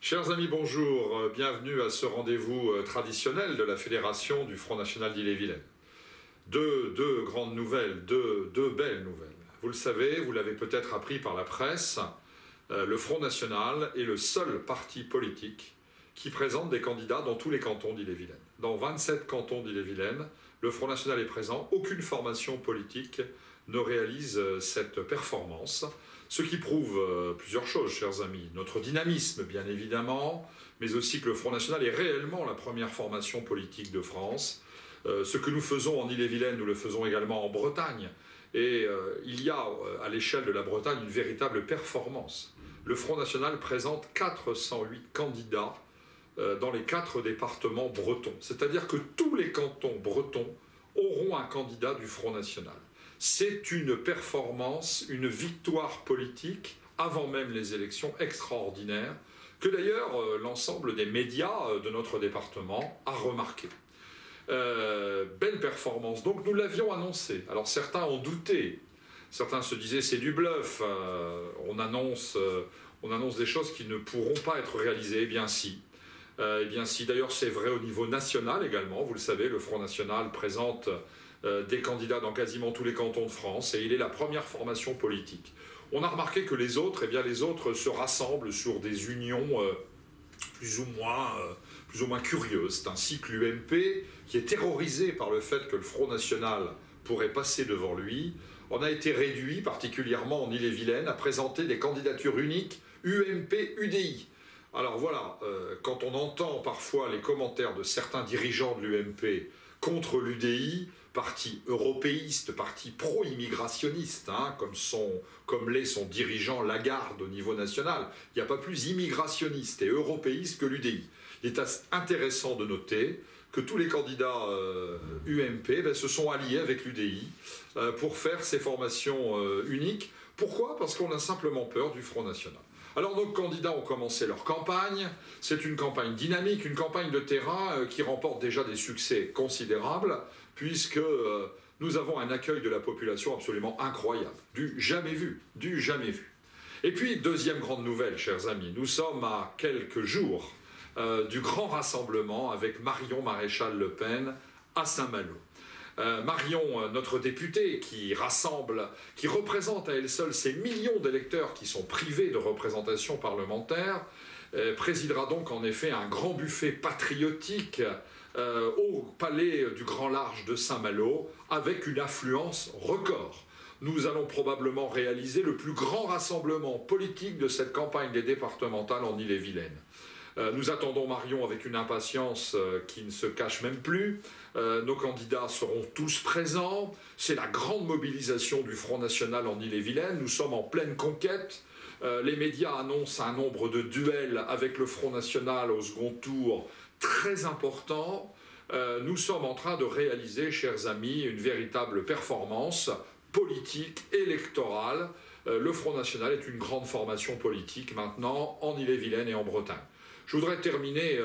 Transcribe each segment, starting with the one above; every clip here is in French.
Chers amis, bonjour. Bienvenue à ce rendez-vous traditionnel de la Fédération du Front National d'Ille-et-Vilaine. Deux grandes nouvelles, deux belles nouvelles. Vous le savez, vous l'avez peut-être appris par la presse, le Front National est le seul parti politique qui présente des candidats dans tous les cantons d'Ille-et-Vilaine. Dans 27 cantons d'Ille-et-Vilaine, le Front National est présent. Aucune formation politique ne réalise cette performance. Ce qui prouve plusieurs choses, chers amis. Notre dynamisme, bien évidemment, mais aussi que le Front National est réellement la première formation politique de France. Ce que nous faisons en Ille-et-Vilaine, nous le faisons également en Bretagne. Et il y a, à l'échelle de la Bretagne, une véritable performance. Le Front National présente 408 candidats dans les 4 départements bretons. C'est-à-dire que tous les cantons bretons auront un candidat du Front National. C'est une performance, une victoire politique, avant même les élections, extraordinaires, que d'ailleurs l'ensemble des médias de notre département a remarqué. Belle performance, donc nous l'avions annoncé. Alors certains ont douté, certains se disaient c'est du bluff, on annonce des choses qui ne pourront pas être réalisées. Eh bien si. D'ailleurs c'est vrai au niveau national également, vous le savez, le Front National présente des candidats dans quasiment tous les cantons de France et il est la première formation politique. On a remarqué que les autres se rassemblent sur des unions plus ou moins curieuses. C'est ainsi que l'UMP, qui est terrorisé par le fait que le Front National pourrait passer devant lui, en a été réduit, particulièrement en Ille-et-Vilaine, à présenter des candidatures uniques UMP-UDI. Alors voilà, quand on entend parfois les commentaires de certains dirigeants de l'UMP contre l'UDI, parti européiste, parti pro-immigrationniste, comme l'est son dirigeant Lagarde au niveau national. Il n'y a pas plus immigrationniste et européiste que l'UDI. Il est intéressant de noter que tous les candidats UMP se sont alliés avec l'UDI pour faire ces formations uniques. Pourquoi ? Parce qu'on a simplement peur du Front National. Alors nos candidats ont commencé leur campagne, c'est une campagne dynamique, une campagne de terrain qui remporte déjà des succès considérables, puisque nous avons un accueil de la population absolument incroyable, du jamais vu. Et puis, deuxième grande nouvelle, chers amis, nous sommes à quelques jours du grand rassemblement avec Marion Maréchal Le Pen à Saint-Malo. Marion, notre députée, qui représente à elle seule ces millions d'électeurs qui sont privés de représentation parlementaire, présidera donc en effet un grand buffet patriotique au palais du Grand Large de Saint-Malo avec une affluence record. Nous allons probablement réaliser le plus grand rassemblement politique de cette campagne des départementales en Ille-et-Vilaine. Nous attendons Marion avec une impatience qui ne se cache même plus. Nos candidats seront tous présents. C'est la grande mobilisation du Front National en Ille-et-Vilaine. Nous sommes en pleine conquête. Les médias annoncent un nombre de duels avec le Front National au second tour très important. Nous sommes en train de réaliser, chers amis, une véritable performance politique, électorale. Le Front National est une grande formation politique maintenant en Ille-et-Vilaine et en Bretagne. Je voudrais terminer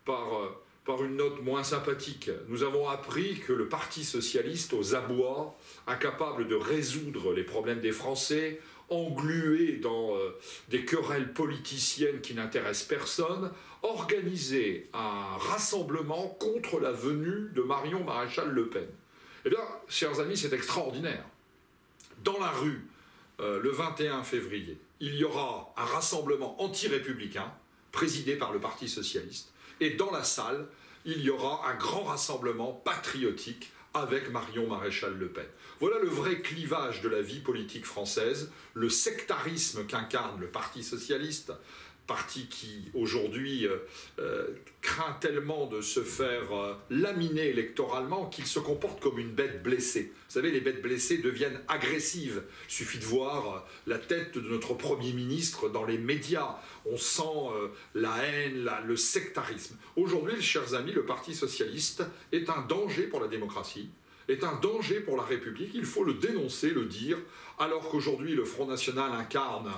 par une note moins sympathique. Nous avons appris que le Parti socialiste, aux abois, incapable de résoudre les problèmes des Français, englué dans des querelles politiciennes qui n'intéressent personne, organisait un rassemblement contre la venue de Marion Maréchal Le Pen. Eh bien, chers amis, c'est extraordinaire. Dans la rue, le 21 février, il y aura un rassemblement anti-républicain, présidé par le Parti socialiste, et dans la salle, il y aura un grand rassemblement patriotique avec Marion Maréchal Le Pen. Voilà le vrai clivage de la vie politique française, le sectarisme qu'incarne le Parti socialiste, parti qui aujourd'hui craint tellement de se faire laminer électoralement qu'il se comporte comme une bête blessée. Vous savez, les bêtes blessées deviennent agressives. Il suffit de voir la tête de notre Premier ministre dans les médias. On sent la haine, le sectarisme. Aujourd'hui, chers amis, le Parti socialiste est un danger pour la démocratie, est un danger pour la République. Il faut le dénoncer, le dire, alors qu'aujourd'hui le Front National incarne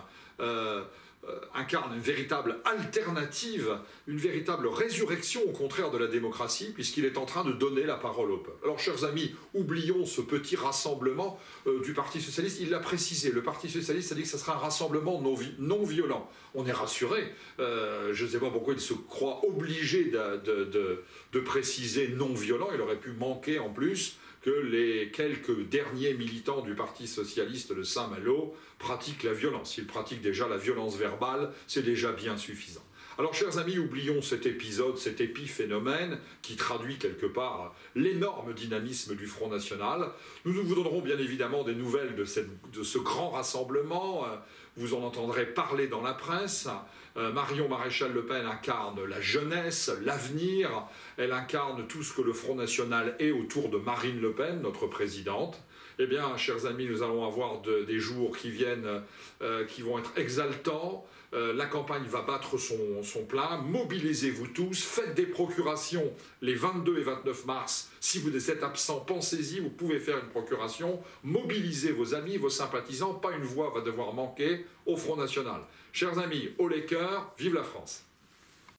incarne une véritable alternative, une véritable résurrection au contraire de la démocratie, puisqu'il est en train de donner la parole au peuple. Alors, chers amis, oublions ce petit rassemblement du Parti socialiste. Il l'a précisé, le Parti socialiste a dit que ce sera un rassemblement non violent. On est rassuré. Je ne sais pas pourquoi il se croit obligé de préciser non violent. Il aurait pu manquer en plus que les quelques derniers militants du Parti socialiste de Saint-Malo pratiquent la violence. Ils pratiquent déjà la violence verbale, c'est déjà bien suffisant. Alors, chers amis, oublions cet épisode, cet épiphénomène qui traduit quelque part l'énorme dynamisme du Front National. Nous vous donnerons bien évidemment des nouvelles de ce grand rassemblement. Vous en entendrez parler dans la presse. Marion Maréchal Le Pen incarne la jeunesse, l'avenir. Elle incarne tout ce que le Front National est autour de Marine Le Pen, notre présidente. Eh bien, chers amis, nous allons avoir des jours qui viennent, qui vont être exaltants. La campagne va battre son plein. Mobilisez-vous tous, faites des procurations les 22 et 29 mars. Si vous êtes absent, pensez-y, vous pouvez faire une procuration. Mobilisez vos amis, vos sympathisants. Pas une voix va devoir manquer au Front National. Chers amis, haut les cœurs, vive la France!